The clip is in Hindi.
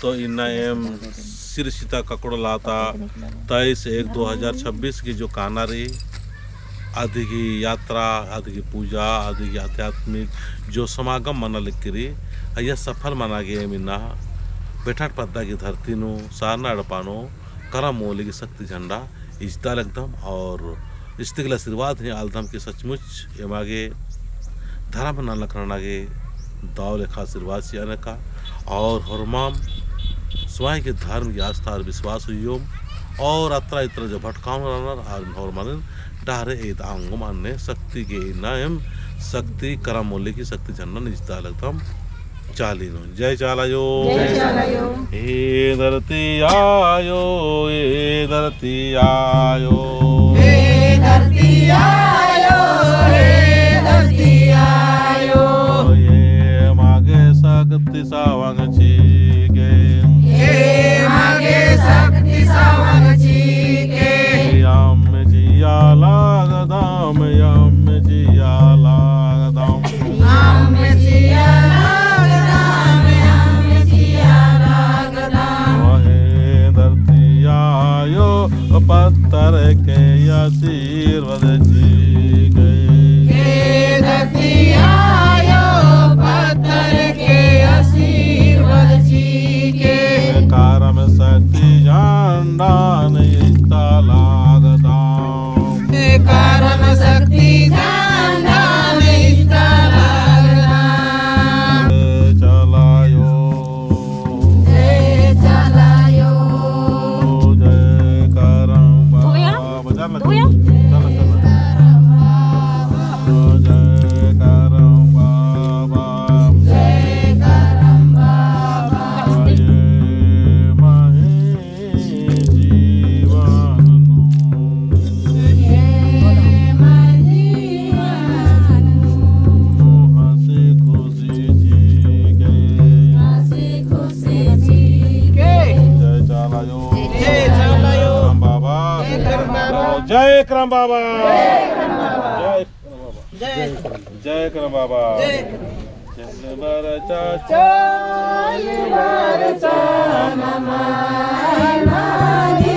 तो इन्ना एम सिर सीता ककड़ो लाता 23/1/2026 की जो काना रही आदि की यात्रा, आदि की पूजा, आदि की आध्यात्मिक जो समागम मना लिख करी यह सफल मना गया मिन्ना बेठाट पद्दा की धरती नो सारना अड़पानो करम मोली की शक्ति झंडा इजता एकदम और इस्तिकल आशीर्वाद है आलधम की सचमुच एमागे धर्म न लखना के दाव लेखा आशीर्वाद से आने का और हरमाम स्वयं के धर्म की आस्था और विश्वास हुई और अत्र इत्र जो भटकाव और मन डारे ए आंगो मानने शक्ति के नाम शक्ति करम मोली की शक्ति झंडा निजता लगतम चालीनो जय चालायो हे धरती आयो हे धरती आयो हे धरती आयो हे धरती आयो ये मागे शक्ति सावंग चीके हे मागे शक्ति सावंग चीके यम जिया लागदाम यम जिया लागदाम हम जिया लागदाम हम जिया लागदाम हे धरती आयो पत्थर के आशीर्वाद जी गए हे धरती आयो पत्थर के आशीर्वाद चीके कारम शक्ति झंडा निजता लागदाम हे कारण शक्ति झंडा निजता लागदाम चलायो जय चलायो जय करम बाबा चल चल जय करम बाबा जय करम बाबा ये महे जीवन हे मजीवन हंसी खुशी जी गए हंसी खुशी जीके जय चलायो जय चलायो करम बाबा जय करम बाबा जय करम बाबा जय जय करम बाबा जय जय बर चाचा चाल बार चान माय मागे